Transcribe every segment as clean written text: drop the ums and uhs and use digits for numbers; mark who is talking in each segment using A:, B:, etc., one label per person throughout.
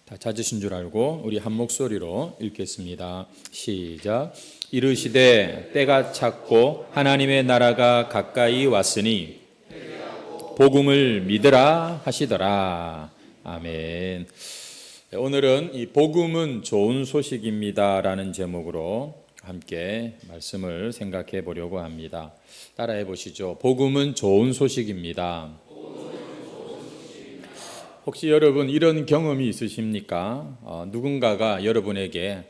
A: 다 찾으신 줄 알고 우리 한 목소리로 읽겠습니다. 시작. 이르시되 때가 찼고 하나님의 나라가 가까이 왔으니 복음을 믿으라 하시더라. 아멘. 오늘은 이 복음은 좋은 소식입니다라는 제목으로 함께 말씀을 생각해 보려고 합니다. 따라해 보시죠. 복음은 좋은 소식입니다. 혹시 여러분 이런 경험이 있으십니까? 누군가가 여러분에게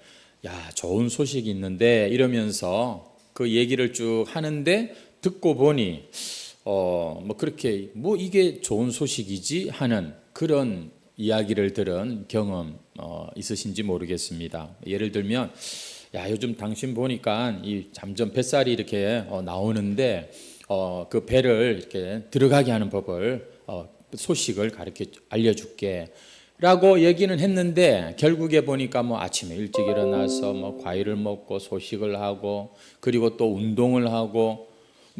A: 야, 좋은 소식이 있는데 이러면서 그 얘기를 쭉 하는데 듣고 보니 그렇게 이게 좋은 소식이지 하는 그런 이야기를 들은 경험 있으신지 모르겠습니다. 예를 들면 야, 요즘 당신 보니까 이 점점 뱃살이 이렇게 나오는데 그 배를 이렇게 들어가게 하는 법을 소식을 가르쳐 알려줄게 라고 얘기는 했는데 결국에 보니까 아침에 일찍 일어나서 과일을 먹고 소식을 하고 그리고 또 운동을 하고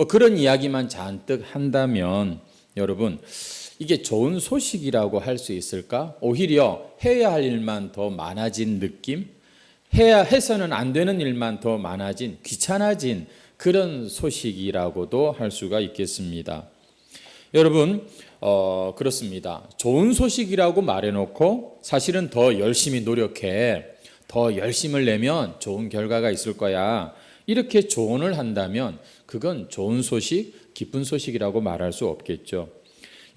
A: 그런 이야기만 잔뜩 한다면 여러분 이게 좋은 소식이라고 할 수 있을까? 오히려 해야 할 일만 더 많아진 느낌? 해서는 안 되는 일만 더 많아진 귀찮아진 그런 소식이라고도 할 수가 있겠습니다. 여러분 그렇습니다. 좋은 소식이라고 말해놓고 사실은 더 열심히 노력해 더 열심을 내면 좋은 결과가 있을 거야 이렇게 조언을 한다면 그건 좋은 소식, 기쁜 소식이라고 말할 수 없겠죠.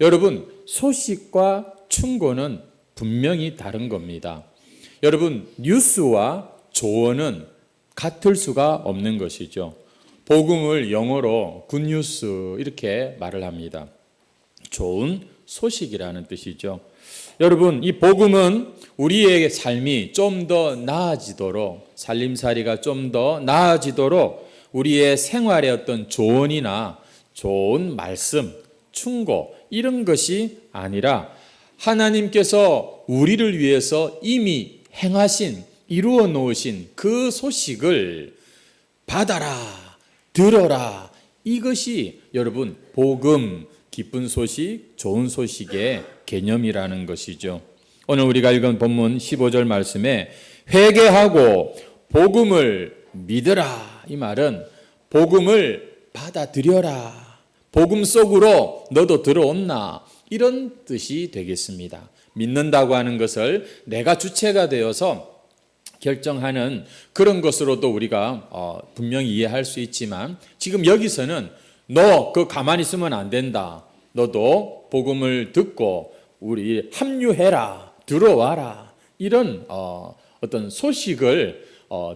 A: 여러분 소식과 충고는 분명히 다른 겁니다. 여러분 뉴스와 조언은 같을 수가 없는 것이죠. 복음을 영어로 굿뉴스 이렇게 말을 합니다. 좋은 소식이라는 뜻이죠. 여러분 이 복음은 우리의 삶이 좀 더 나아지도록 살림살이가 좀 더 나아지도록 우리의 생활의 어떤 조언이나 좋은 말씀, 충고 이런 것이 아니라 하나님께서 우리를 위해서 이미 행하신 이루어 놓으신 그 소식을 받아라 들어라 이것이 여러분 복음 기쁜 소식, 좋은 소식의 개념이라는 것이죠. 오늘 우리가 읽은 본문 15절 말씀에 회개하고 복음을 믿으라 이 말은 복음을 받아들여라 복음 속으로 너도 들어온나 이런 뜻이 되겠습니다. 믿는다고 하는 것을 내가 주체가 되어서 결정하는 그런 것으로도 우리가 분명히 이해할 수 있지만 지금 여기서는 너 그 가만히 있으면 안 된다. 너도 복음을 듣고 우리 합류해라. 들어와라. 이런 어떤 소식을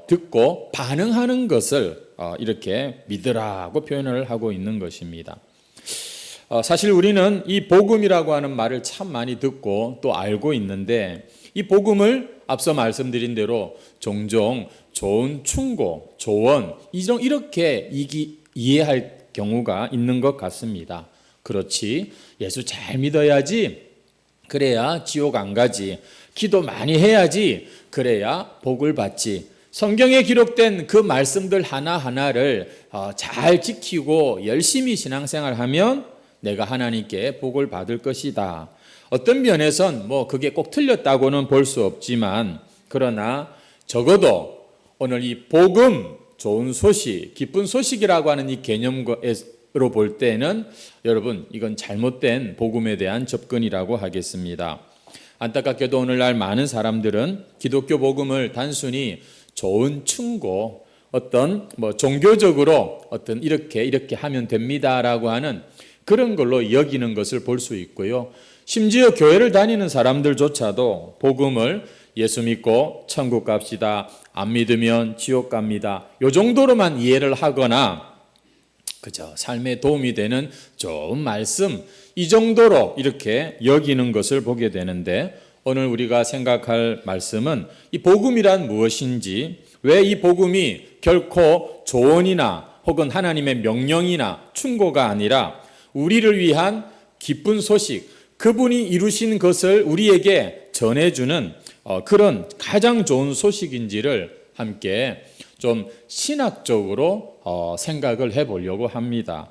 A: 듣고 반응하는 것을 이렇게 믿으라고 표현을 하고 있는 것입니다. 사실 우리는 이 복음이라고 하는 말을 참 많이 듣고 또 알고 있는데 이 복음을 앞서 말씀드린 대로 종종 좋은 충고, 조언 이렇게 이해할 경우가 있는 것 같습니다. 그렇지 예수 잘 믿어야지 그래야 지옥 안 가지 기도 많이 해야지 그래야 복을 받지 성경에 기록된 그 말씀들 하나하나를 잘 지키고 열심히 신앙생활하면 내가 하나님께 복을 받을 것이다. 어떤 면에선 그게 꼭 틀렸다고는 볼 수 없지만 그러나 적어도 오늘 이 복음 좋은 소식, 기쁜 소식이라고 하는 이 개념으로 볼 때는 여러분 이건 잘못된 복음에 대한 접근이라고 하겠습니다. 안타깝게도 오늘날 많은 사람들은 기독교 복음을 단순히 좋은 충고, 어떤 종교적으로 어떤 이렇게 하면 됩니다라고 하는 그런 걸로 여기는 것을 볼 수 있고요. 심지어 교회를 다니는 사람들조차도 복음을 예수 믿고 천국 갑시다. 안 믿으면 지옥 갑니다. 이 정도로만 이해를 하거나 그저 삶에 도움이 되는 좋은 말씀 이 정도로 이렇게 여기는 것을 보게 되는데 오늘 우리가 생각할 말씀은 이 복음이란 무엇인지 왜 이 복음이 결코 조언이나 혹은 하나님의 명령이나 충고가 아니라 우리를 위한 기쁜 소식 그분이 이루신 것을 우리에게 전해주는 그런 가장 좋은 소식인지를 함께 좀 신학적으로 생각을 해보려고 합니다.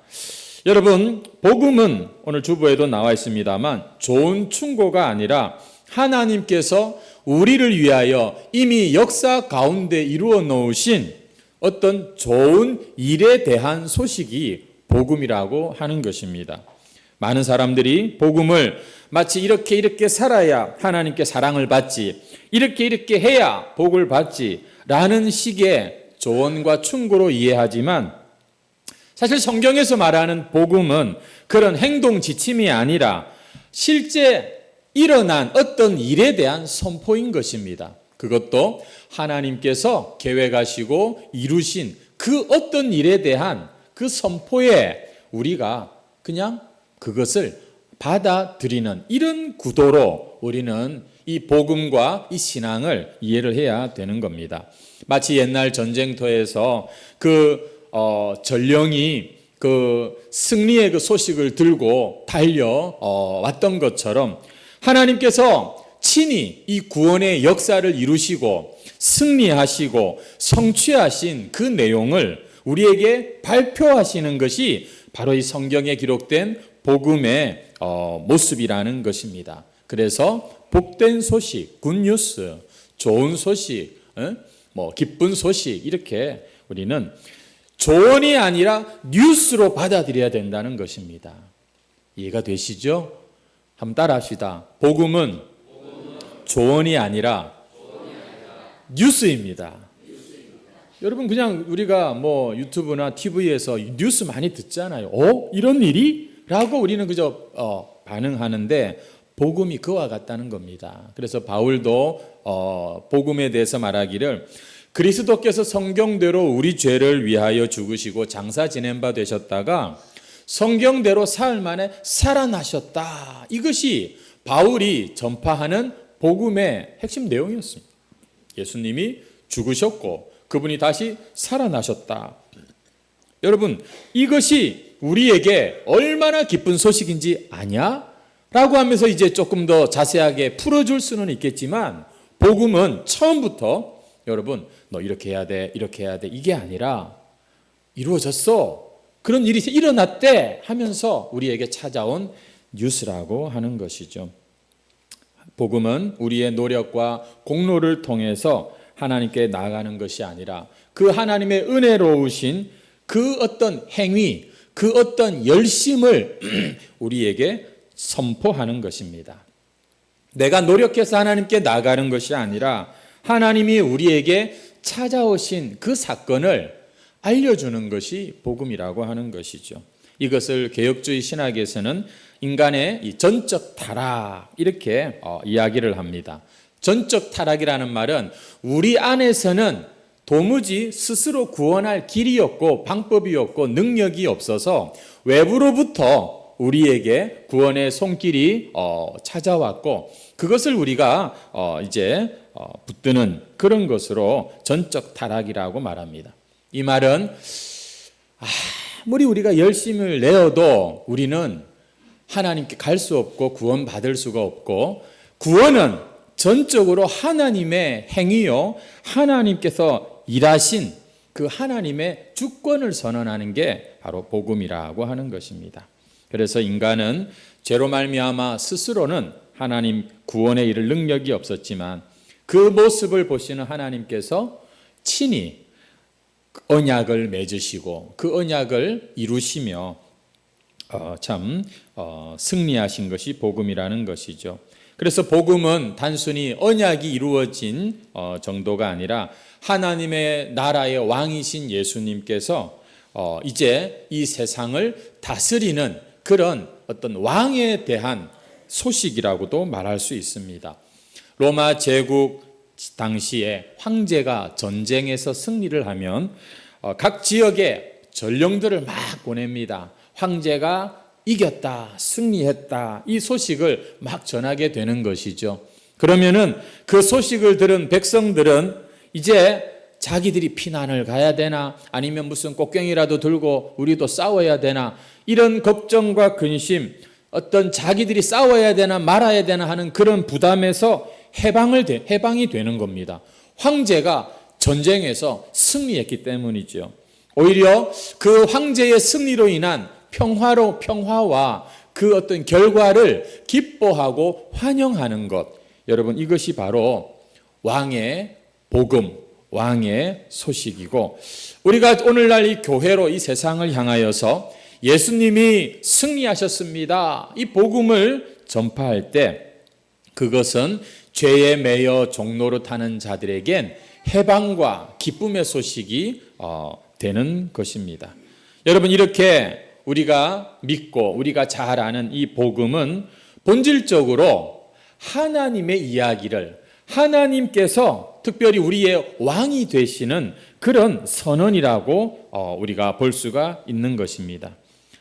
A: 여러분 복음은 오늘 주보에도 나와 있습니다만 좋은 충고가 아니라 하나님께서 우리를 위하여 이미 역사 가운데 이루어 놓으신 어떤 좋은 일에 대한 소식이 복음이라고 하는 것입니다. 많은 사람들이 복음을 마치 이렇게 살아야 하나님께 사랑을 받지, 이렇게 해야 복을 받지 라는 식의 조언과 충고로 이해하지만, 사실 성경에서 말하는 복음은 그런 행동 지침이 아니라 실제 일어난 어떤 일에 대한 선포인 것입니다. 그것도 하나님께서 계획하시고 이루신 그 어떤 일에 대한 그 선포에 우리가 그냥 그것을 받아들이는 이런 구도로 우리는 이 복음과 이 신앙을 이해를 해야 되는 겁니다. 마치 옛날 전쟁터에서 전령이 승리의 소식을 들고 달려 왔던 것처럼 하나님께서 친히 이 구원의 역사를 이루시고 승리하시고 성취하신 그 내용을 우리에게 발표하시는 것이 바로 이 성경에 기록된 복음의 모습이라는 것입니다. 그래서 복된 소식, 굿뉴스, 좋은 소식, 기쁜 소식, 이렇게 우리는 조언이 아니라 뉴스로 받아들여야 된다는 것입니다. 이해가 되시죠? 한번 따라 합시다. 복음은 조언이 아니라 뉴스입니다. 여러분, 그냥 우리가 유튜브나 TV에서 뉴스 많이 듣잖아요. 이런 일이? 라고 우리는 그저 반응하는데, 복음이 그와 같다는 겁니다. 그래서 바울도 복음에 대해서 말하기를, 그리스도께서 성경대로 우리 죄를 위하여 죽으시고 장사 지낸 바 되셨다가 성경대로 사흘 만에 살아나셨다. 이것이 바울이 전파하는 복음의 핵심 내용이었습니다. 예수님이 죽으셨고 그분이 다시 살아나셨다. 여러분, 이것이 우리에게 얼마나 기쁜 소식인지 아냐? 라고 하면서 이제 조금 더 자세하게 풀어줄 수는 있겠지만, 복음은 처음부터 여러분 너 이렇게 해야 돼, 이렇게 해야 돼, 이게 아니라 이루어졌어, 그런 일이 일어났대 하면서 우리에게 찾아온 뉴스라고 하는 것이죠. 복음은 우리의 노력과 공로를 통해서 하나님께 나아가는 것이 아니라 그 하나님의 은혜로우신 그 어떤 행위, 그 어떤 열심을 우리에게 선포하는 것입니다. 내가 노력해서 하나님께 나아가는 것이 아니라 하나님이 우리에게 찾아오신 그 사건을 알려주는 것이 복음이라고 하는 것이죠. 이것을 개혁주의 신학에서는 인간의 이 전적 타락, 이렇게 이야기를 합니다. 전적 타락이라는 말은 우리 안에서는 도무지 스스로 구원할 길이 없고 방법이 없고 능력이 없어서 외부로부터 우리에게 구원의 손길이 찾아왔고, 그것을 우리가 이제 붙드는 그런 것으로 전적 타락이라고 말합니다. 이 말은 아무리 우리가 열심을 내어도 우리는 하나님께 갈 수 없고 구원 받을 수가 없고, 구원은 전적으로 하나님의 행위요, 하나님께서 일하신 그 하나님의 주권을 선언하는 게 바로 복음이라고 하는 것입니다. 그래서 인간은 죄로 말미암아 스스로는 하나님 구원에 이를 능력이 없었지만, 그 모습을 보시는 하나님께서 친히 언약을 맺으시고 그 언약을 이루시며 승리하신 것이 복음이라는 것이죠. 그래서 복음은 단순히 언약이 이루어진 정도가 아니라 하나님의 나라의 왕이신 예수님께서 이제 이 세상을 다스리는 그런 어떤 왕에 대한 소식이라고도 말할 수 있습니다. 로마 제국 당시에 황제가 전쟁에서 승리를 하면 각 지역에 전령들을 막 보냅니다. 황제가 이겼다, 승리했다, 이 소식을 막 전하게 되는 것이죠. 그러면은 그 소식을 들은 백성들은 이제 자기들이 피난을 가야 되나, 아니면 무슨 꽃갱이라도 들고 우리도 싸워야 되나, 이런 걱정과 근심, 어떤 자기들이 싸워야 되나 말아야 되나 하는 그런 부담에서 해방이 되는 겁니다. 황제가 전쟁에서 승리했기 때문이죠. 오히려 그 황제의 승리로 인한 평화와 그 어떤 결과를 기뻐하고 환영하는 것, 여러분 이것이 바로 왕의 복음, 왕의 소식이고 우리가 오늘날 이 교회로 이 세상을 향하여서 예수님이 승리하셨습니다. 이 복음을 전파할 때 그것은 죄에 매여 종로로 타는 자들에겐 해방과 기쁨의 소식이 되는 것입니다. 여러분 이렇게 우리가 믿고 우리가 잘 아는 이 복음은 본질적으로 하나님의 이야기를 하나님께서 특별히 우리의 왕이 되시는 그런 선언이라고 우리가 볼 수가 있는 것입니다.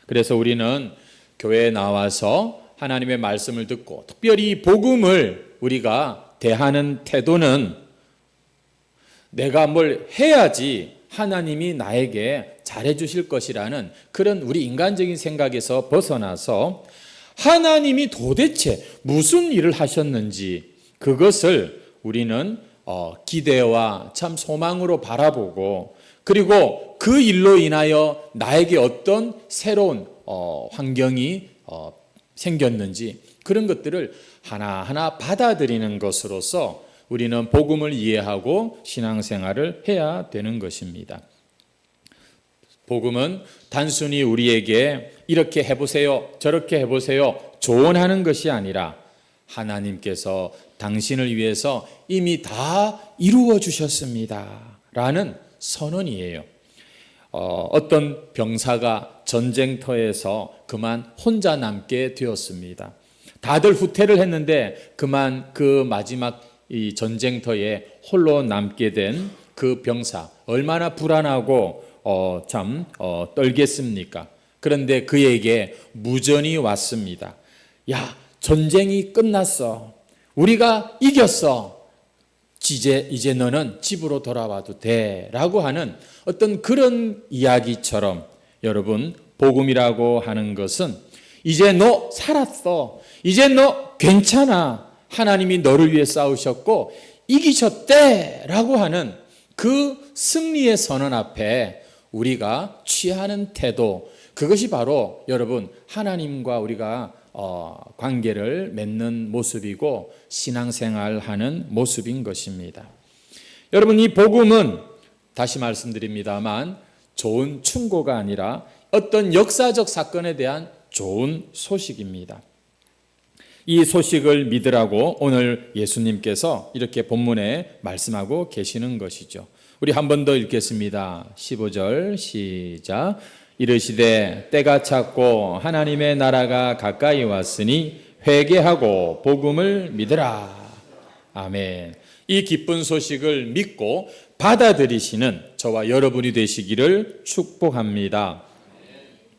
A: 그래서 우리는 교회에 나와서 하나님의 말씀을 듣고 특별히 이 복음을 우리가 대하는 태도는 내가 뭘 해야지 하나님이 나에게 잘해 주실 것이라는 그런 우리 인간적인 생각에서 벗어나서 하나님이 도대체 무슨 일을 하셨는지 그것을 우리는 기대와 참 소망으로 바라보고 그리고 그 일로 인하여 나에게 어떤 새로운 환경이 생겼는지 그런 것들을 하나하나 받아들이는 것으로서 우리는 복음을 이해하고 신앙생활을 해야 되는 것입니다. 복음은 단순히 우리에게 이렇게 해보세요, 저렇게 해보세요 조언하는 것이 아니라 하나님께서 당신을 위해서 이미 다 이루어 주셨습니다 라는 선언이에요. 어떤 병사가 전쟁터에서 그만 혼자 남게 되었습니다. 다들 후퇴를 했는데 그만 그 마지막 이 전쟁터에 홀로 남게 된 그 병사 얼마나 불안하고 떨겠습니까? 그런데 그에게 무전이 왔습니다. 야, 전쟁이 끝났어. 우리가 이겼어. 이제 너는 집으로 돌아와도 돼. 라고 하는 어떤 그런 이야기처럼 여러분, 복음이라고 하는 것은 이제 너 살았어. 이제 너 괜찮아. 하나님이 너를 위해 싸우셨고 이기셨대. 라고 하는 그 승리의 선언 앞에 우리가 취하는 태도, 그것이 바로 여러분 하나님과 우리가 관계를 맺는 모습이고 신앙생활하는 모습인 것입니다. 여러분 이 복음은 다시 말씀드립니다만 좋은 충고가 아니라 어떤 역사적 사건에 대한 좋은 소식입니다. 이 소식을 믿으라고 오늘 예수님께서 이렇게 본문에 말씀하고 계시는 것이죠. 우리 한 번 더 읽겠습니다. 15절 시작. 이르시되 때가 찼고 하나님의 나라가 가까이 왔으니 회개하고 복음을 믿으라. 아멘. 이 기쁜 소식을 믿고 받아들이시는 저와 여러분이 되시기를 축복합니다.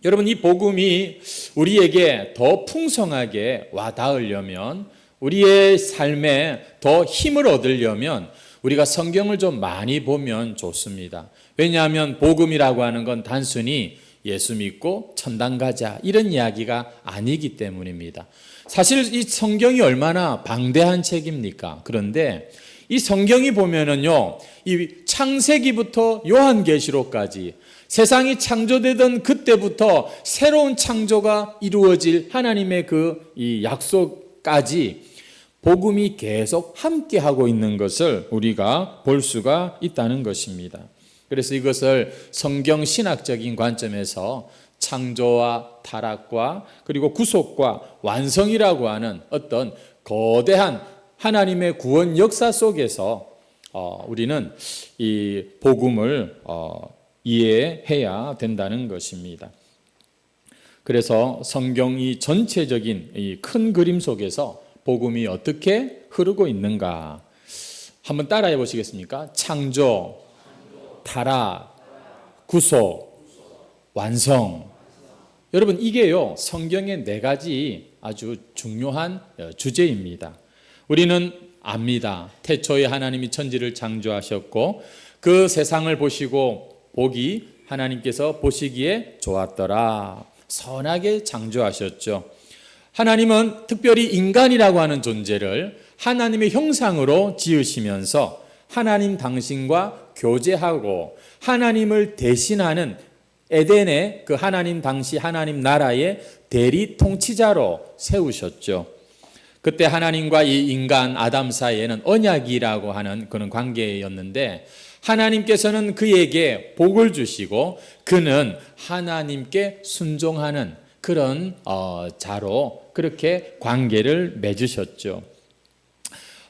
A: 여러분 이 복음이 우리에게 더 풍성하게 와닿으려면 우리의 삶에 더 힘을 얻으려면 우리가 성경을 좀 많이 보면 좋습니다. 왜냐하면 복음이라고 하는 건 단순히 예수 믿고 천당 가자 이런 이야기가 아니기 때문입니다. 사실 이 성경이 얼마나 방대한 책입니까? 그런데 이 성경이 보면은요, 이 창세기부터 요한계시록까지 세상이 창조되던 그때부터 새로운 창조가 이루어질 하나님의 그 이 약속까지 복음이 계속 함께하고 있는 것을 우리가 볼 수가 있다는 것입니다. 그래서 이것을 성경 신학적인 관점에서 창조와 타락과 그리고 구속과 완성이라고 하는 어떤 거대한 하나님의 구원 역사 속에서 우리는 이 복음을 이해해야 된다는 것입니다. 그래서 성경이 전체적인 이 큰 그림 속에서 복음이 어떻게 흐르고 있는가 한번 따라해 보시겠습니까? 창조, 타락, 구속, 완성. 여러분 이게요 성경의 4가지 아주 중요한 주제입니다. 우리는 압니다. 태초에 하나님이 천지를 창조하셨고 그 세상을 보시고 보기 하나님께서 보시기에 좋았더라. 선하게 창조하셨죠. 하나님은 특별히 인간이라고 하는 존재를 하나님의 형상으로 지으시면서 하나님 당신과 교제하고 하나님을 대신하는 에덴의 그 하나님 당시 하나님 나라의 대리 통치자로 세우셨죠. 그때 하나님과 이 인간 아담 사이에는 언약이라고 하는 그런 관계였는데 하나님께서는 그에게 복을 주시고 그는 하나님께 순종하는 그런 자로 그렇게 관계를 맺으셨죠.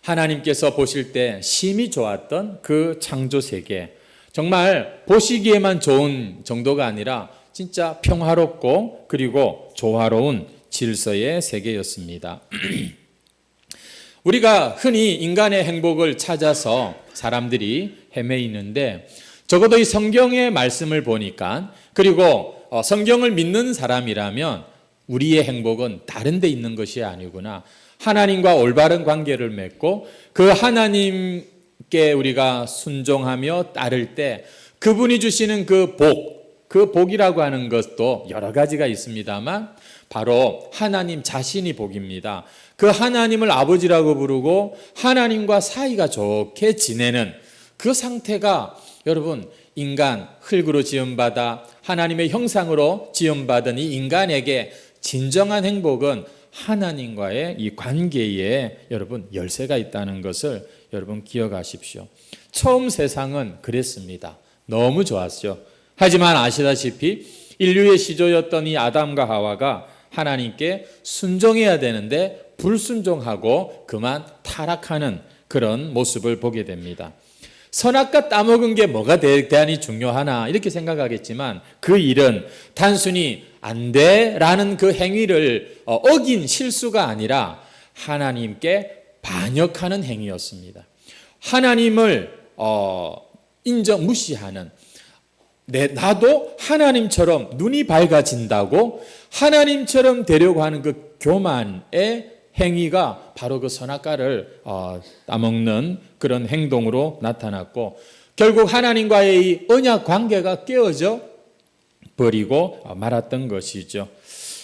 A: 하나님께서 보실 때 심히 좋았던 그 창조 세계, 정말 보시기에만 좋은 정도가 아니라 진짜 평화롭고 그리고 조화로운 질서의 세계였습니다. 우리가 흔히 인간의 행복을 찾아서 사람들이 헤매이는데 적어도 이 성경의 말씀을 보니까 그리고 성경을 믿는 사람이라면 우리의 행복은 다른 데 있는 것이 아니구나. 하나님과 올바른 관계를 맺고 그 하나님께 우리가 순종하며 따를 때 그분이 주시는 그 복이라고 하는 것도 여러 가지가 있습니다만 바로 하나님 자신이 복입니다. 그 하나님을 아버지라고 부르고 하나님과 사이가 좋게 지내는 그 상태가 여러분 인간 흙으로 지음받아 하나님의 형상으로 지음받은 이 인간에게 진정한 행복은 하나님과의 이 관계에 여러분 열쇠가 있다는 것을 여러분 기억하십시오. 처음 세상은 그랬습니다. 너무 좋았죠. 하지만 아시다시피 인류의 시조였던 이 아담과 하와가 하나님께 순종해야 되는데 불순종하고 그만 타락하는 그런 모습을 보게 됩니다. 선악과 따먹은 게 뭐가 대단히 중요하나 이렇게 생각하겠지만 그 일은 단순히 안 돼라는 그 행위를 어긴 실수가 아니라 하나님께 반역하는 행위였습니다. 하나님을 무시하는 나도 하나님처럼 눈이 밝아진다고 하나님처럼 되려고 하는 그 교만의 행위가 바로 그 선악과를 따먹는 그런 행동으로 나타났고 결국 하나님과의 이 언약 관계가 깨어져 버리고 말았던 것이죠.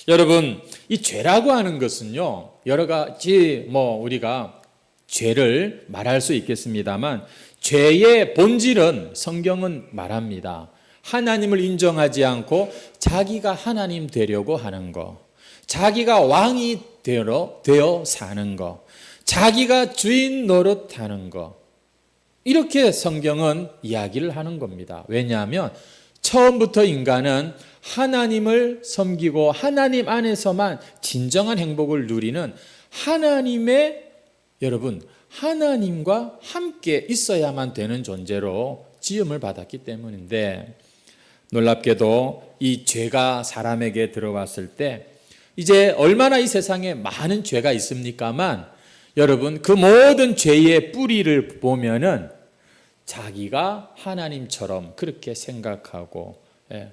A: 여러분, 이 죄라고 하는 것은요, 여러 가지 우리가 죄를 말할 수 있겠습니다만 죄의 본질은 성경은 말합니다. 하나님을 인정하지 않고 자기가 하나님 되려고 하는 거, 자기가 왕이 되어 사는 거, 자기가 주인 노릇하는 거, 이렇게 성경은 이야기를 하는 겁니다. 왜냐하면 처음부터 인간은 하나님을 섬기고 하나님 안에서만 진정한 행복을 누리는 하나님과 함께 있어야만 되는 존재로 지음을 받았기 때문인데 놀랍게도 이 죄가 사람에게 들어왔을 때 이제 얼마나 이 세상에 많은 죄가 있습니까만 여러분 그 모든 죄의 뿌리를 보면은 자기가 하나님처럼 그렇게 생각하고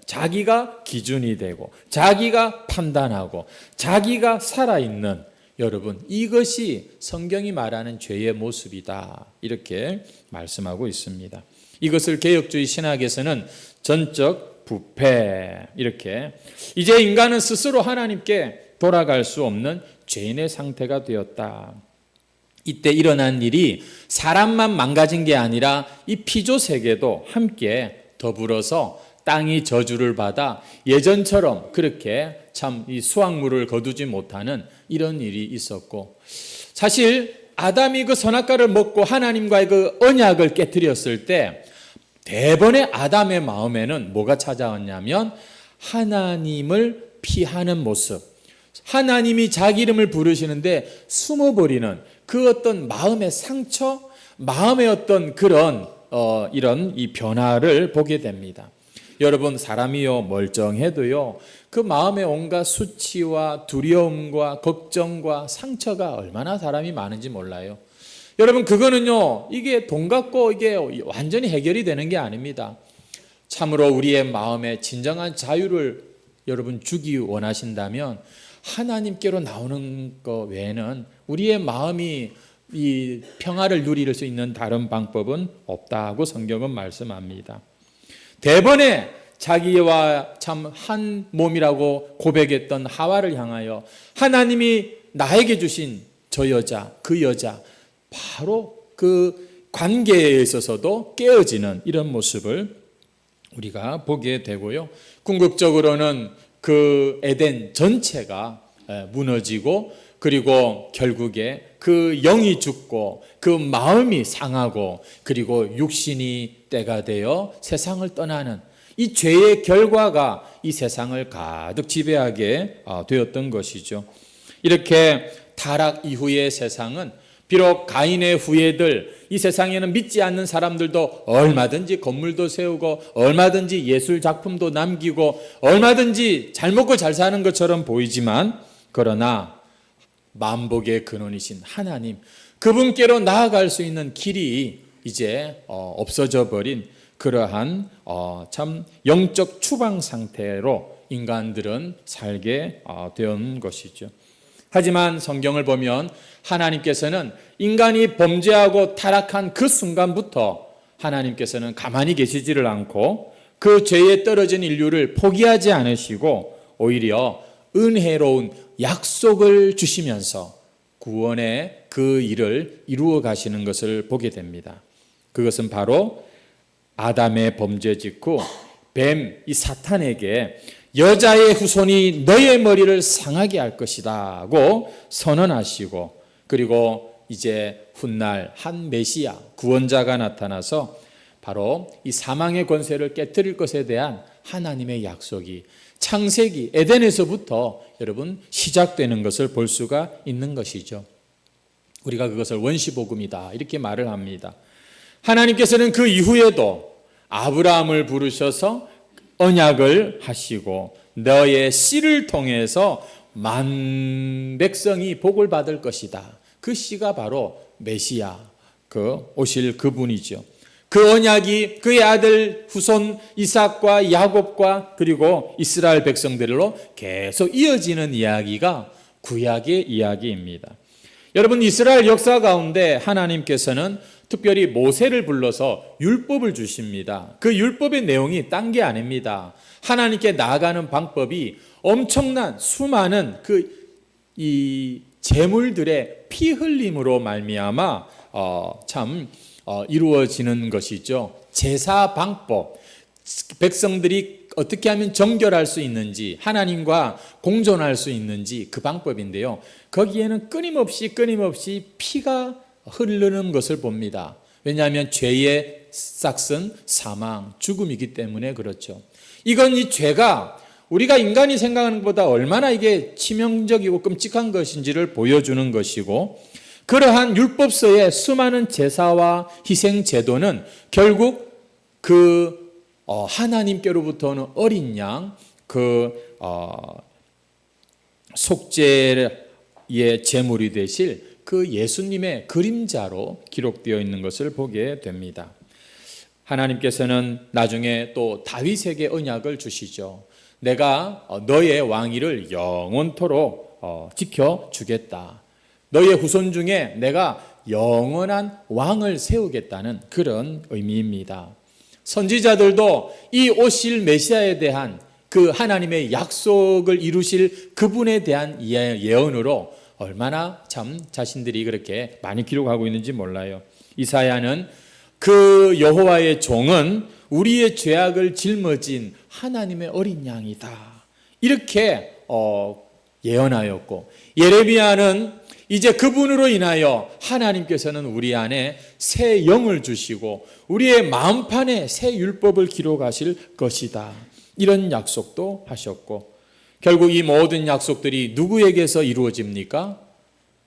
A: 자기가 기준이 되고 자기가 판단하고 자기가 살아있는 여러분 이것이 성경이 말하는 죄의 모습이다 이렇게 말씀하고 있습니다. 이것을 개혁주의 신학에서는 전적 부패 이렇게 이제 인간은 스스로 하나님께 돌아갈 수 없는 죄인의 상태가 되었다. 이때 일어난 일이 사람만 망가진 게 아니라 이 피조 세계도 함께 더불어서 땅이 저주를 받아 예전처럼 그렇게 참 이 수확물을 거두지 못하는 이런 일이 있었고 사실 아담이 그 선악과를 먹고 하나님과의 그 언약을 깨뜨렸을 때 대번에 아담의 마음에는 뭐가 찾아왔냐면 하나님을 피하는 모습, 하나님이 자기 이름을 부르시는데 숨어버리는 그 어떤 마음의 상처, 마음의 어떤 그런 이런 이 변화를 보게 됩니다. 여러분 사람이요 멀쩡해도요 그 마음의 온갖 수치와 두려움과 걱정과 상처가 얼마나 사람이 많은지 몰라요. 여러분 그거는요 이게 돈 갖고 이게 완전히 해결이 되는 게 아닙니다. 참으로 우리의 마음에 진정한 자유를 여러분 주기 원하신다면 하나님께로 나오는 것 외에는 우리의 마음이 이 평화를 누릴 수 있는 다른 방법은 없다고 성경은 말씀합니다. 대번에 자기와 참 한 몸이라고 고백했던 하와를 향하여 하나님이 나에게 주신 저 여자, 그 여자 바로 그 관계에 있어서도 깨어지는 이런 모습을 우리가 보게 되고요. 궁극적으로는 그 에덴 전체가 무너지고 그리고 결국에 그 영이 죽고 그 마음이 상하고 그리고 육신이 때가 되어 세상을 떠나는 이 죄의 결과가 이 세상을 가득 지배하게 되었던 것이죠. 이렇게 타락 이후의 세상은 비록 가인의 후예들, 이 세상에는 믿지 않는 사람들도 얼마든지 건물도 세우고 얼마든지 예술 작품도 남기고 얼마든지 잘 먹고 잘 사는 것처럼 보이지만, 그러나 만복의 근원이신 하나님, 그분께로 나아갈 수 있는 길이 이제 없어져 버린 그러한 참 영적 추방 상태로 인간들은 살게 된 것이죠. 하지만 성경을 보면 하나님께서는 인간이 범죄하고 타락한 그 순간부터 하나님께서는 가만히 계시지를 않고 그 죄에 떨어진 인류를 포기하지 않으시고 오히려 은혜로운 약속을 주시면서 구원의 그 일을 이루어 가시는 것을 보게 됩니다. 그것은 바로 아담의 범죄 직후 뱀, 이 사탄에게 여자의 후손이 너의 머리를 상하게 할 것이다고 선언하시고, 그리고 이제 훗날 한 메시아 구원자가 나타나서 바로 이 사망의 권세를 깨뜨릴 것에 대한 하나님의 약속이 창세기 에덴에서부터 여러분 시작되는 것을 볼 수가 있는 것이죠. 우리가 그것을 원시복음이다 이렇게 말을 합니다. 하나님께서는 그 이후에도 아브라함을 부르셔서 언약을 하시고 너의 씨를 통해서 만 백성이 복을 받을 것이다. 그 씨가 바로 메시아, 그 오실 그분이죠. 그 언약이 그의 아들 후손 이삭과 야곱과 그리고 이스라엘 백성들로 계속 이어지는 이야기가 구약의 이야기입니다. 여러분, 이스라엘 역사 가운데 하나님께서는 특별히 모세를 불러서 율법을 주십니다. 그 율법의 내용이 딴 게 아닙니다. 하나님께 나아가는 방법이 엄청난 수많은 이 제물들의 피 흘림으로 말미암아 이루어지는 것이죠. 제사 방법, 백성들이 어떻게 하면 정결할 수 있는지, 하나님과 공존할 수 있는지 그 방법인데요. 거기에는 끊임없이 피가 흐르는 것을 봅니다. 왜냐하면 죄의 싹은 사망, 죽음이기 때문에 그렇죠. 이건 이 죄가 우리가 인간이 생각하는 것보다 얼마나 이게 치명적이고 끔찍한 것인지를 보여주는 것이고, 그러한 율법서의 수많은 제사와 희생 제도는 결국 하나님께로부터는 어린 양, 속죄의 제물이 되실 그 예수님의 그림자로 기록되어 있는 것을 보게 됩니다. 하나님께서는 나중에 또 다윗에게 언약을 주시죠. 내가 너의 왕위를 영원토록 지켜주겠다. 너의 후손 중에 내가 영원한 왕을 세우겠다는 그런 의미입니다. 선지자들도 이 오실 메시아에 대한 그 하나님의 약속을 이루실 그분에 대한 예언으로 얼마나 참 자신들이 그렇게 많이 기록하고 있는지 몰라요. 이사야는 그 여호와의 종은 우리의 죄악을 짊어진 하나님의 어린 양이다, 이렇게 예언하였고, 예레미야는 이제 그분으로 인하여 하나님께서는 우리 안에 새 영을 주시고 우리의 마음판에 새 율법을 기록하실 것이다, 이런 약속도 하셨고, 결국 이 모든 약속들이 누구에게서 이루어집니까?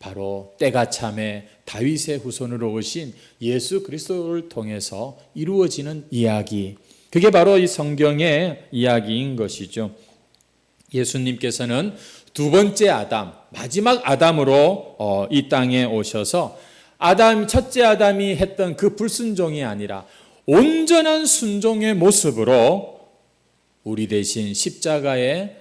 A: 바로 때가 참에 다윗의 후손으로 오신 예수 그리스도를 통해서 이루어지는 이야기, 그게 바로 이 성경의 이야기인 것이죠. 예수님께서는 두 번째 아담, 마지막 아담으로 이 땅에 오셔서 첫째 아담이 했던 그 불순종이 아니라 온전한 순종의 모습으로 우리 대신 십자가에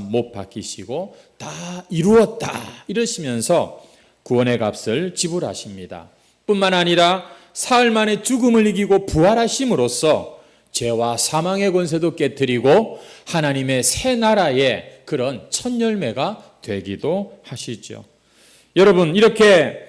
A: 못 박히시고 다 이루었다 이러시면서 구원의 값을 지불하십니다. 뿐만 아니라 사흘 만에 죽음을 이기고 부활하심으로써 죄와 사망의 권세도 깨뜨리고 하나님의 새 나라의 그런 첫 열매가 되기도 하시죠. 여러분, 이렇게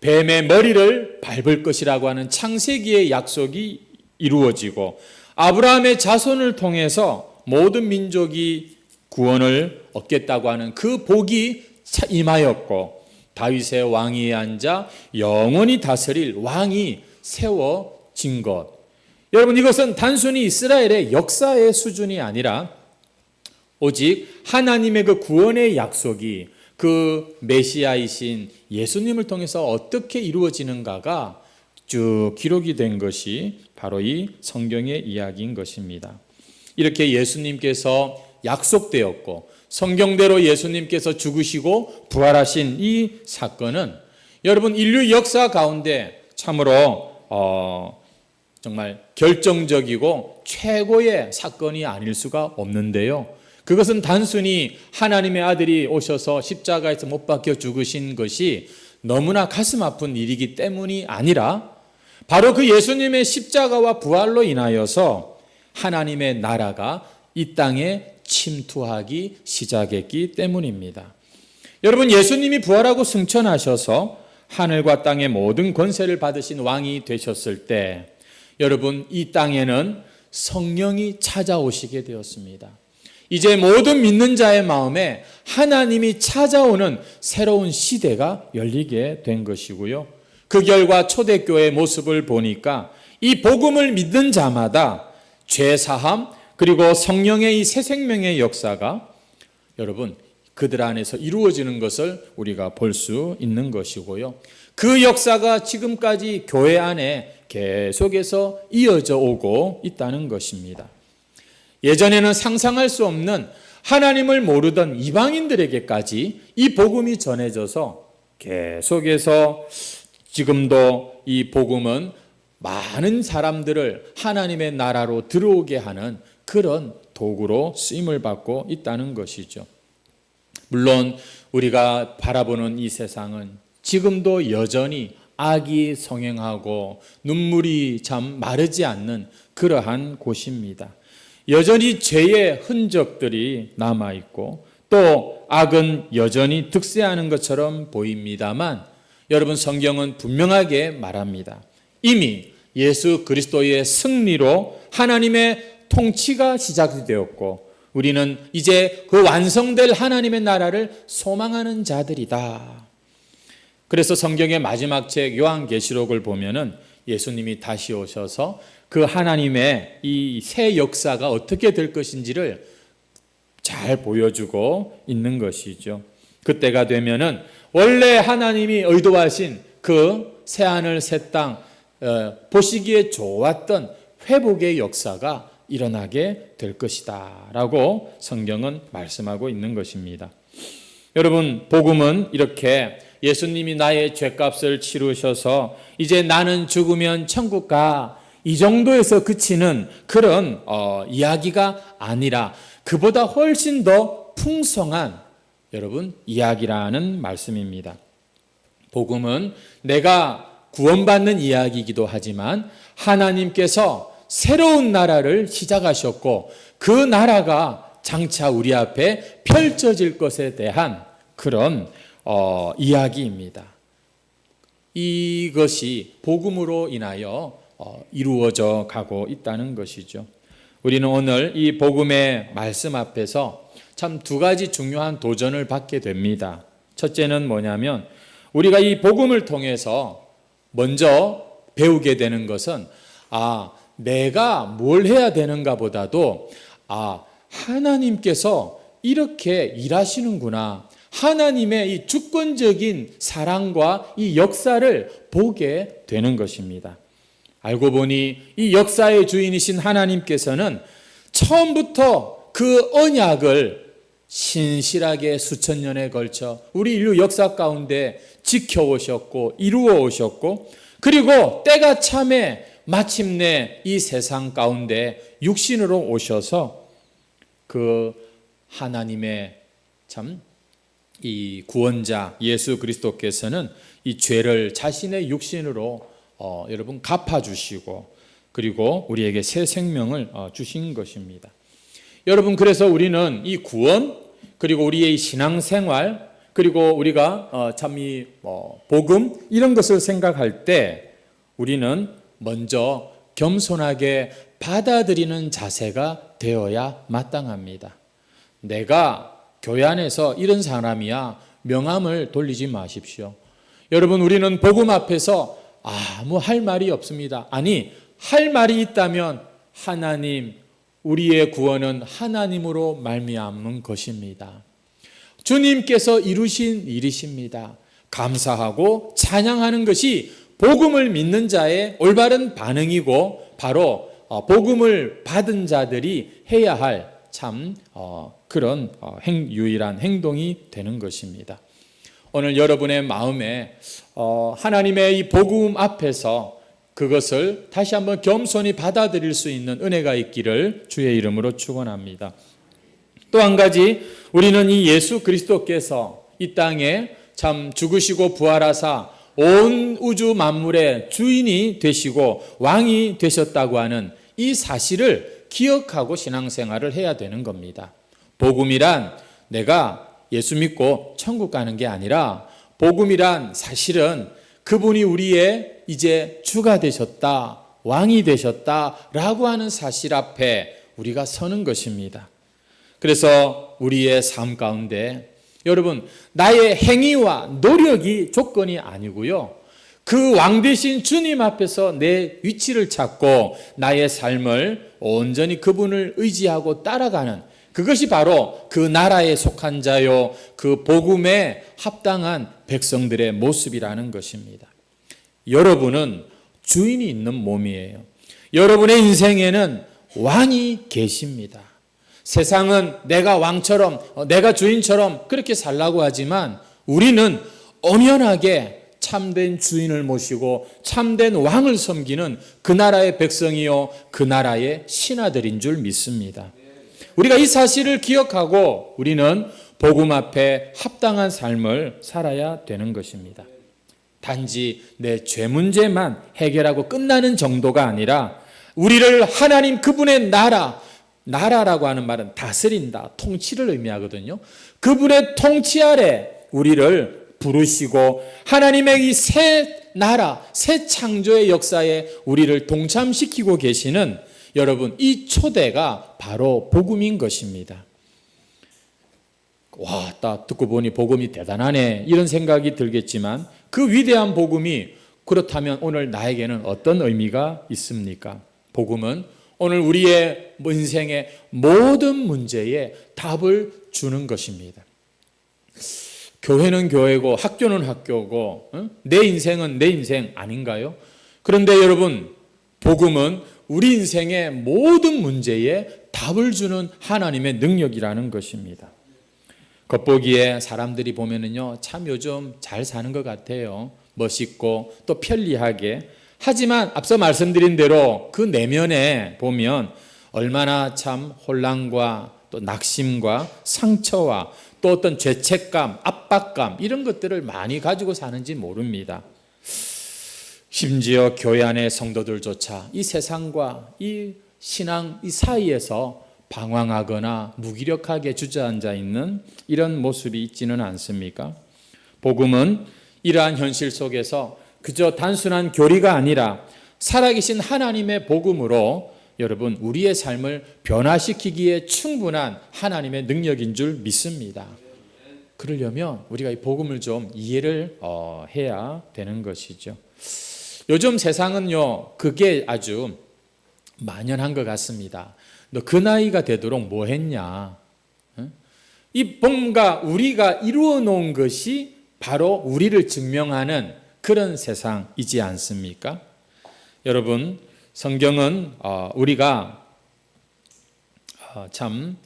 A: 뱀의 머리를 밟을 것이라고 하는 창세기의 약속이 이루어지고 아브라함의 자손을 통해서 모든 민족이 구원을 얻겠다고 하는 그 복이 임하였고 다윗의 왕위에 앉아 영원히 다스릴 왕이 세워진 것. 여러분, 이것은 단순히 이스라엘의 역사의 수준이 아니라 오직 하나님의 그 구원의 약속이 그 메시아이신 예수님을 통해서 어떻게 이루어지는가가 쭉 기록이 된 것이 바로 이 성경의 이야기인 것입니다. 이렇게 예수님께서 약속되었고 성경대로 예수님께서 죽으시고 부활하신 이 사건은 여러분 인류 역사 가운데 참으로 정말 결정적이고 최고의 사건이 아닐 수가 없는데요. 그것은 단순히 하나님의 아들이 오셔서 십자가에서 못 박혀 죽으신 것이 너무나 가슴 아픈 일이기 때문이 아니라 바로 그 예수님의 십자가와 부활로 인하여서 하나님의 나라가 이 땅에 침투하기 시작했기 때문입니다. 여러분, 예수님이 부활하고 승천하셔서 하늘과 땅의 모든 권세를 받으신 왕이 되셨을 때 여러분, 이 땅에는 성령이 찾아오시게 되었습니다. 이제 모든 믿는 자의 마음에 하나님이 찾아오는 새로운 시대가 열리게 된 것이고요. 그 결과 초대교회의 모습을 보니까 이 복음을 믿는 자마다 죄사함 그리고 성령의 이 새 생명의 역사가 여러분 그들 안에서 이루어지는 것을 우리가 볼 수 있는 것이고요. 그 역사가 지금까지 교회 안에 계속해서 이어져 오고 있다는 것입니다. 예전에는 상상할 수 없는 하나님을 모르던 이방인들에게까지 이 복음이 전해져서 계속해서 지금도 이 복음은 많은 사람들을 하나님의 나라로 들어오게 하는 그런 도구로 쓰임을 받고 있다는 것이죠. 물론 우리가 바라보는 이 세상은 지금도 여전히 악이 성행하고 눈물이 참 마르지 않는 그러한 곳입니다. 여전히 죄의 흔적들이 남아있고 또 악은 여전히 득세하는 것처럼 보입니다만 여러분, 성경은 분명하게 말합니다. 이미 예수 그리스도의 승리로 하나님의 통치가 시작이 되었고 우리는 이제 그 완성될 하나님의 나라를 소망하는 자들이다. 그래서 성경의 마지막 책 요한계시록을 보면은 예수님이 다시 오셔서 그 하나님의 이 새 역사가 어떻게 될 것인지를 잘 보여주고 있는 것이죠. 그때가 되면은 원래 하나님이 의도하신 그 새하늘 새 땅 보시기에 좋았던 회복의 역사가 일어나게 될 것이다 라고 성경은 말씀하고 있는 것입니다. 여러분, 복음은 이렇게 예수님이 나의 죄값을 치르셔서 이제 나는 죽으면 천국 가, 이 정도에서 그치는 그런 이야기가 아니라 그보다 훨씬 더 풍성한 여러분 이야기라는 말씀입니다. 복음은 내가 구원받는 이야기이기도 하지만 하나님께서 새로운 나라를 시작하셨고 그 나라가 장차 우리 앞에 펼쳐질 것에 대한 그런 이야기입니다. 이것이 복음으로 인하여 이루어져 가고 있다는 것이죠. 우리는 오늘 이 복음의 말씀 앞에서 참 두 가지 중요한 도전을 받게 됩니다. 첫째는 뭐냐면 우리가 이 복음을 통해서 먼저 배우게 되는 것은 내가 뭘 해야 되는가 보다도 하나님께서 이렇게 일하시는구나. 하나님의 이 주권적인 사랑과 이 역사를 보게 되는 것입니다. 알고 보니 이 역사의 주인이신 하나님께서는 처음부터 그 언약을 신실하게 수천 년에 걸쳐 우리 인류 역사 가운데 지켜오셨고 이루어 오셨고 그리고 때가 참에 마침내 이 세상 가운데 육신으로 오셔서 그 하나님의 참 이 구원자 예수 그리스도께서는 이 죄를 자신의 육신으로 여러분 갚아주시고 그리고 우리에게 새 생명을 주신 것입니다. 여러분, 그래서 우리는 이 구원 그리고 우리의 신앙생활 그리고 우리가 참 이 복음 이런 것을 생각할 때 우리는 먼저 겸손하게 받아들이는 자세가 되어야 마땅합니다. 내가 교회 안에서 이런 사람이야. 명함을 돌리지 마십시오. 여러분, 우리는 복음 앞에서 아무 할 말이 없습니다. 아니, 할 말이 있다면 하나님, 우리의 구원은 하나님으로 말미암는 것입니다. 주님께서 이루신 일이십니다. 감사하고 찬양하는 것이 복음을 믿는 자의 올바른 반응이고 바로 복음을 받은 자들이 해야 할 참 그런 유일한 행동이 되는 것입니다. 오늘 여러분의 마음에 하나님의 이 복음 앞에서 그것을 다시 한번 겸손히 받아들일 수 있는 은혜가 있기를 주의 이름으로 축원합니다. 또 한 가지, 우리는 이 예수 그리스도께서 이 땅에 참 죽으시고 부활하사 온 우주 만물의 주인이 되시고 왕이 되셨다고 하는 이 사실을 기억하고 신앙생활을 해야 되는 겁니다. 복음이란 내가 예수 믿고 천국 가는 게 아니라 복음이란 사실은 그분이 우리의 이제 주가 되셨다, 왕이 되셨다라고 하는 사실 앞에 우리가 서는 것입니다. 그래서 우리의 삶 가운데 여러분, 나의 행위와 노력이 조건이 아니고요. 그 왕 되신 주님 앞에서 내 위치를 찾고 나의 삶을 온전히 그분을 의지하고 따라가는 그것이 바로 그 나라에 속한 자요, 그 복음에 합당한 백성들의 모습이라는 것입니다. 여러분은 주인이 있는 몸이에요. 여러분의 인생에는 왕이 계십니다. 세상은 내가 왕처럼, 내가 주인처럼 그렇게 살라고 하지만 우리는 엄연하게 참된 주인을 모시고 참된 왕을 섬기는 그 나라의 백성이요, 그 나라의 신하들인 줄 믿습니다. 우리가 이 사실을 기억하고 우리는 복음 앞에 합당한 삶을 살아야 되는 것입니다. 단지 내 죄 문제만 해결하고 끝나는 정도가 아니라 우리를 하나님 그분의 나라라고 하는 말은 다스린다, 통치를 의미하거든요. 그분의 통치 아래 우리를 부르시고 하나님의 이 새 나라, 새 창조의 역사에 우리를 동참시키고 계시는 여러분, 이 초대가 바로 복음인 것입니다. 와, 딱 듣고 보니 복음이 대단하네 이런 생각이 들겠지만 그 위대한 복음이 그렇다면 오늘 나에게는 어떤 의미가 있습니까? 복음은 오늘 우리의 인생의 모든 문제에 답을 주는 것입니다. 교회는 교회고 학교는 학교고 내 인생은 내 인생 아닌가요? 그런데 여러분, 복음은 우리 인생의 모든 문제에 답을 주는 하나님의 능력이라는 것입니다. 겉보기에 사람들이 보면은요, 참 요즘 잘 사는 것 같아요. 멋있고 또 편리하게. 하지만 앞서 말씀드린 대로 그 내면에 보면 얼마나 참 혼란과 또 낙심과 상처와 또 어떤 죄책감, 압박감 이런 것들을 많이 가지고 사는지 모릅니다. 심지어 교회 안의 성도들조차 이 세상과 이 신앙 이 사이에서 방황하거나 무기력하게 주저앉아 있는 이런 모습이 있지는 않습니까? 복음은 이러한 현실 속에서 그저 단순한 교리가 아니라 살아계신 하나님의 복음으로 여러분, 우리의 삶을 변화시키기에 충분한 하나님의 능력인 줄 믿습니다. 그러려면 우리가 이 복음을 좀 이해를 해야 되는 것이죠. 요즘 세상은요, 그게 아주 만연한 것 같습니다. 너 그 나이가 되도록 뭐 했냐? 이 뭔가 우리가 이루어 놓은 것이 바로 우리를 증명하는 그런 세상이지 않습니까? 여러분, 성경은 우리가 참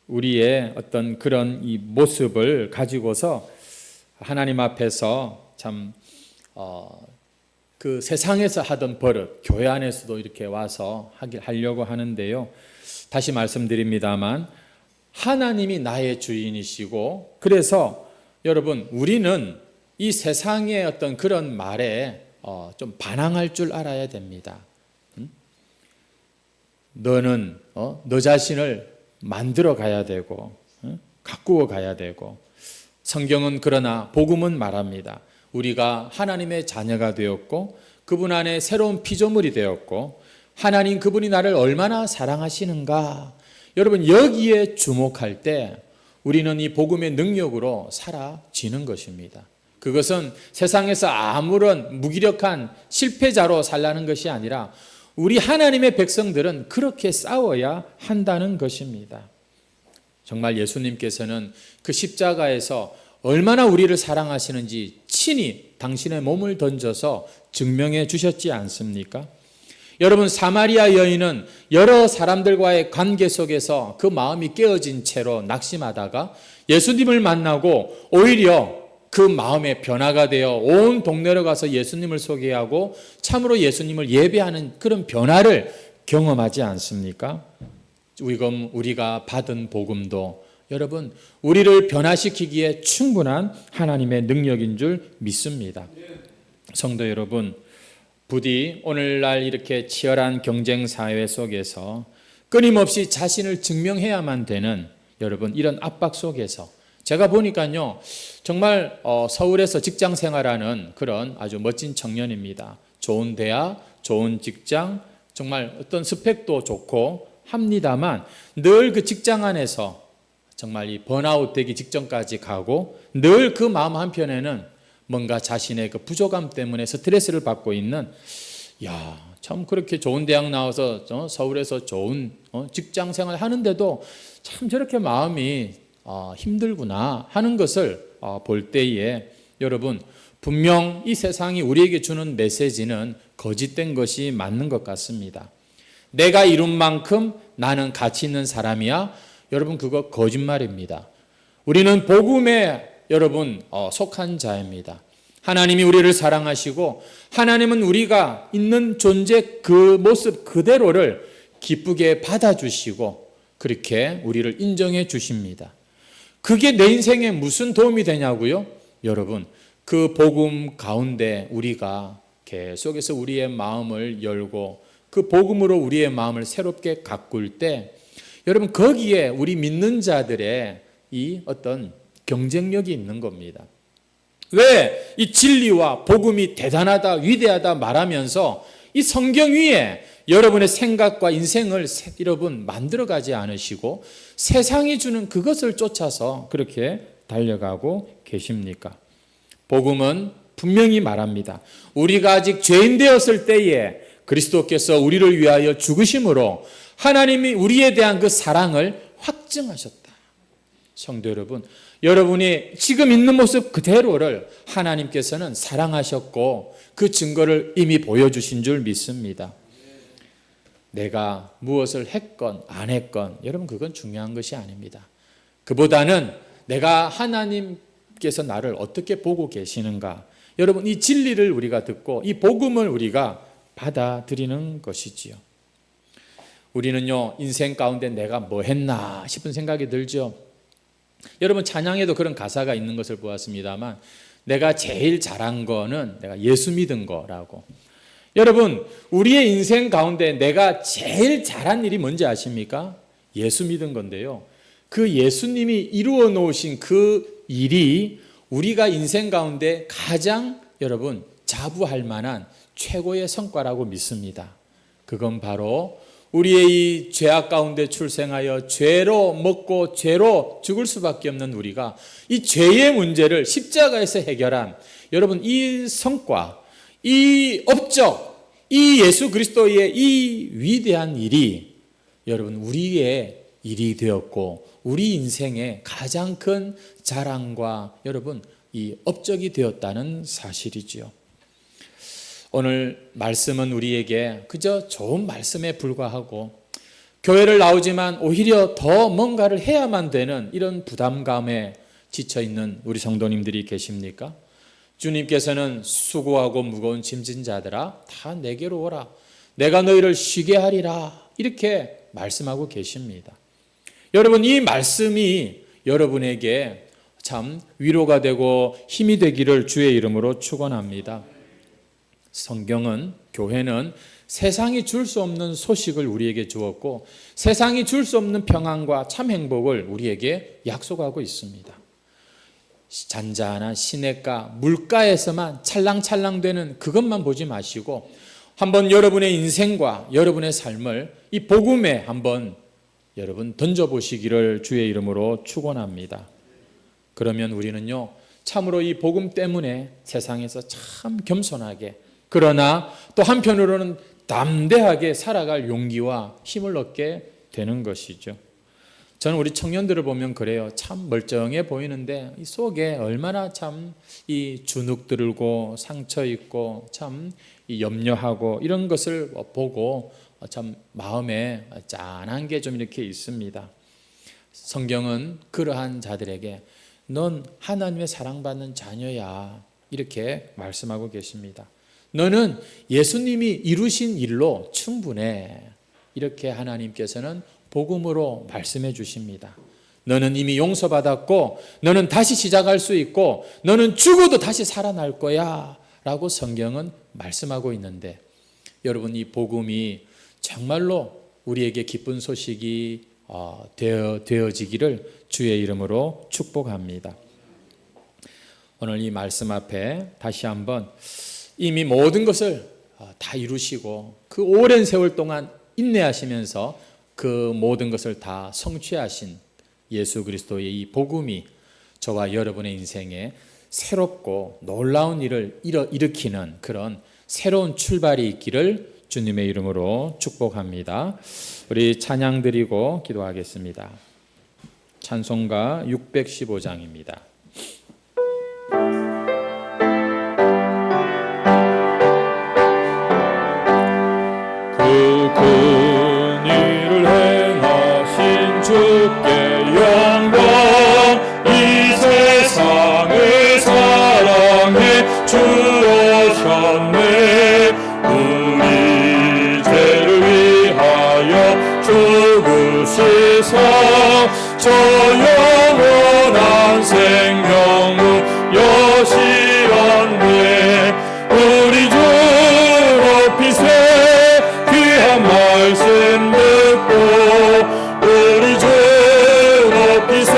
A: 우리의 어떤 그런 이 모습을 가지고서 하나님 앞에서 참 그 세상에서 하던 버릇, 교회 안에서도 이렇게 와서 하려고 하는데요. 다시 말씀드립니다만 하나님이 나의 주인이시고 그래서 여러분, 우리는 이 세상의 어떤 그런 말에 좀 반항할 줄 알아야 됩니다. 너는 너 자신을 만들어 가야 되고 가꾸어 가야 되고, 성경은 그러나 복음은 말합니다. 우리가 하나님의 자녀가 되었고 그분 안에 새로운 피조물이 되었고 하나님 그분이 나를 얼마나 사랑하시는가, 여러분 여기에 주목할 때 우리는 이 복음의 능력으로 사라지는 것입니다. 그것은 세상에서 아무런 무기력한 실패자로 살라는 것이 아니라 우리 하나님의 백성들은 그렇게 싸워야 한다는 것입니다. 정말 예수님께서는 그 십자가에서 얼마나 우리를 사랑하시는지 친히 당신의 몸을 던져서 증명해 주셨지 않습니까? 여러분, 사마리아 여인은 여러 사람들과의 관계 속에서 그 마음이 깨어진 채로 낙심하다가 예수님을 만나고 오히려 그 마음의 변화가 되어 온 동네로 가서 예수님을 소개하고 참으로 예수님을 예배하는 그런 변화를 경험하지 않습니까? 우리가 받은 복음도 여러분, 우리를 변화시키기에 충분한 하나님의 능력인 줄 믿습니다. 성도 여러분, 부디 오늘날 이렇게 치열한 경쟁 사회 속에서 끊임없이 자신을 증명해야만 되는 여러분, 이런 압박 속에서 제가 보니까요, 정말 서울에서 직장 생활하는 그런 아주 멋진 청년입니다. 좋은 대학, 좋은 직장, 정말 어떤 스펙도 좋고 합니다만 늘 그 직장 안에서 정말 이 번아웃 되기 직전까지 가고 늘 그 마음 한편에는 뭔가 자신의 그 부족함 때문에 스트레스를 받고 있는, 참 그렇게 좋은 대학 나와서 서울에서 좋은 직장 생활 하는데도 참 저렇게 마음이 힘들구나 하는 것을 볼 때에 여러분, 분명 이 세상이 우리에게 주는 메시지는 거짓된 것이 맞는 것 같습니다. 내가 이룬 만큼 나는 가치 있는 사람이야. 여러분, 그거 거짓말입니다. 우리는 복음에 여러분 속한 자입니다. 하나님이 우리를 사랑하시고 하나님은 우리가 있는 존재 그 모습 그대로를 기쁘게 받아주시고 그렇게 우리를 인정해 주십니다. 그게 내 인생에 무슨 도움이 되냐고요? 여러분, 그 복음 가운데 우리가 계속해서 우리의 마음을 열고 그 복음으로 우리의 마음을 새롭게 가꿀 때 여러분, 거기에 우리 믿는 자들의 이 어떤 경쟁력이 있는 겁니다. 왜 이 진리와 복음이 대단하다, 위대하다 말하면서 이 성경 위에 여러분의 생각과 인생을 여러분 만들어가지 않으시고 세상이 주는 그것을 쫓아서 그렇게 달려가고 계십니까? 복음은 분명히 말합니다. 우리가 아직 죄인 되었을 때에 그리스도께서 우리를 위하여 죽으심으로 하나님이 우리에 대한 그 사랑을 확증하셨다. 성도 여러분, 여러분이 지금 있는 모습 그대로를 하나님께서는 사랑하셨고 그 증거를 이미 보여주신 줄 믿습니다. 내가 무엇을 했건 안 했건 여러분, 그건 중요한 것이 아닙니다. 그보다는 내가 하나님께서 나를 어떻게 보고 계시는가, 여러분, 이 진리를 우리가 듣고 이 복음을 우리가 받아들이는 것이지요. 우리는요, 인생 가운데 내가 뭐 했나 싶은 생각이 들죠. 여러분, 찬양에도 그런 가사가 있는 것을 보았습니다만 내가 제일 잘한 거는 내가 예수 믿은 거라고. 여러분, 우리의 인생 가운데 내가 제일 잘한 일이 뭔지 아십니까? 예수 믿은 건데요, 그 예수님이 이루어 놓으신 그 일이 우리가 인생 가운데 가장 여러분 자부할 만한 최고의 성과라고 믿습니다. 그건 바로 우리의 이 죄악 가운데 출생하여 죄로 먹고 죄로 죽을 수밖에 없는 우리가 이 죄의 문제를 십자가에서 해결한 여러분, 이 성과, 이 업적, 이 예수 그리스도의 이 위대한 일이 여러분 우리의 일이 되었고 우리 인생의 가장 큰 자랑과 여러분 이 업적이 되었다는 사실이지요. 오늘 말씀은 우리에게 그저 좋은 말씀에 불과하고 교회를 나오지만 오히려 더 뭔가를 해야만 되는 이런 부담감에 지쳐있는 우리 성도님들이 계십니까? 주님께서는 수고하고 무거운 짐진 자들아 다 내게로 오라, 내가 너희를 쉬게 하리라, 이렇게 말씀하고 계십니다. 여러분, 이 말씀이 여러분에게 참 위로가 되고 힘이 되기를 주의 이름으로 축원합니다. 성경은, 교회는 세상이 줄 수 없는 소식을 우리에게 주었고 세상이 줄 수 없는 평안과 참 행복을 우리에게 약속하고 있습니다. 잔잔한 시냇가, 물가에서만 찰랑찰랑되는 그것만 보지 마시고 한번 여러분의 인생과 여러분의 삶을 이 복음에 한번 여러분 던져보시기를 주의 이름으로 축원합니다. 그러면 우리는요 참으로 이 복음 때문에 세상에서 참 겸손하게, 그러나 또 한편으로는 담대하게 살아갈 용기와 힘을 얻게 되는 것이죠. 저는 우리 청년들을 보면 그래요. 참 멀쩡해 보이는데 이 속에 얼마나 참 이 주눅 들고 상처 있고 참 이 염려하고 이런 것을 보고 참 마음에 짠한 게 좀 이렇게 있습니다. 성경은 그러한 자들에게 넌 하나님의 사랑받는 자녀야 이렇게 말씀하고 계십니다. 너는 예수님이 이루신 일로 충분해 이렇게 하나님께서는 복음으로 말씀해 주십니다. 너는 이미 용서받았고 너는 다시 시작할 수 있고 너는 죽어도 다시 살아날 거야 라고 성경은 말씀하고 있는데, 여러분 이 복음이 정말로 우리에게 기쁜 소식이 되어지기를 주의 이름으로 축복합니다. 오늘 이 말씀 앞에 다시 한번 이미 모든 것을 다 이루시고 그 오랜 세월 동안 인내하시면서 그 모든 것을 다 성취하신 예수 그리스도의 이 복음이 저와 여러분의 인생에 새롭고 놀라운 일을 일으키는 그런 새로운 출발이 있기를 주님의 이름으로 축복합니다. 우리 찬양 드리고 기도하겠습니다. 찬송가 615장입니다.
B: 그 큰 일을 행하신 주께 영광, 이 세상을 사랑해 주오셨네. 우리 죄를 위하여 죽으시사 저 영원한 생명을 여시었네. 우리 주 높이세 귀한 말씀 듣고 우리 주 높이세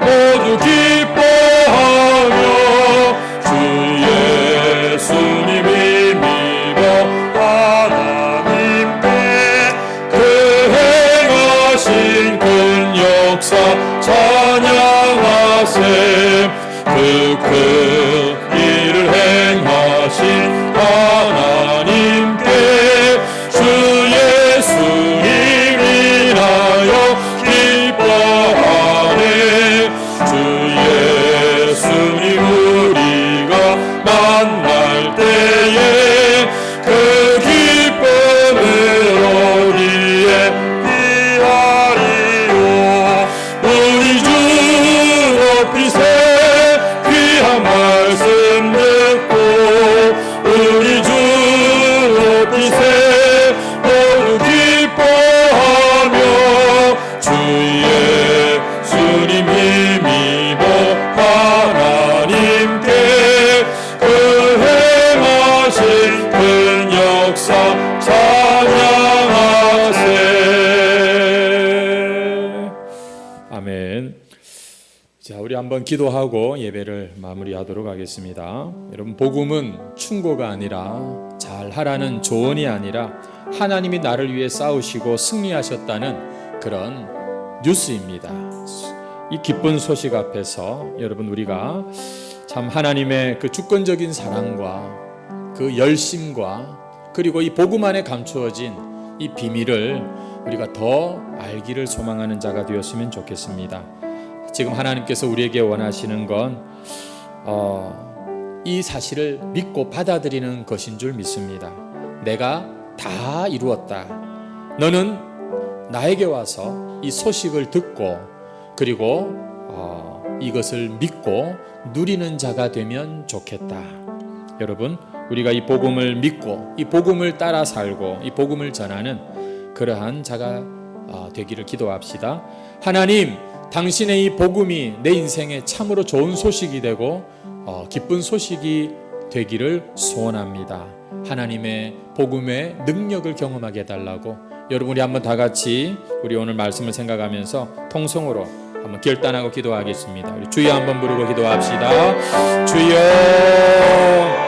B: 모두 기뻐하며 주 예수님이 믿어 하나님께 그 행하신 큰 역사 찬양하세. 그 큰 일을 행하신 하나님께 주 예수님 인하여 기뻐하네. 주 예수님 우리가 만날 때에 그 기쁨을 어디에 피하리요. 우리 주 높이세 귀한 말씀 듣고 우리 주 높이세 모두 기뻐하며 주 예수님 힘입어 하나님께 그 행하신 큰 역사 찬양하세.
A: 아멘. 자, 우리 한번 기도하고 예배를 마무리하도록 하겠습니다. 여러분, 복음은 충고가 아니라 잘하라는 조언이 아니라 하나님이 나를 위해 싸우시고 승리하셨다는 그런 뉴스입니다. 이 기쁜 소식 앞에서 여러분 우리가 참 하나님의 그 주권적인 사랑과 그 열심과 그리고 이 복음 안에 감추어진 이 비밀을 우리가 더 알기를 소망하는 자가 되었으면 좋겠습니다. 지금 하나님께서 우리에게 원하시는 건 이 사실을 믿고 받아들이는 것인 줄 믿습니다. 내가 다 이루었다. 너는 나에게 와서 이 소식을 듣고 그리고 이것을 믿고 누리는 자가 되면 좋겠다. 여러분, 우리가 이 복음을 믿고 이 복음을 따라 살고 이 복음을 전하는 그러한 자가 되기를 기도합시다. 하나님, 당신의 이 복음이 내 인생에 참으로 좋은 소식이 되고 기쁜 소식이 되기를 소원합니다. 하나님의 복음의 능력을 경험하게 해달라고 여러분 우리 한번 다 같이 우리 오늘 말씀을 생각하면서 통성으로 한번 결단하고 기도하겠습니다. 우리 주여 한번 부르고 기도합시다. 주여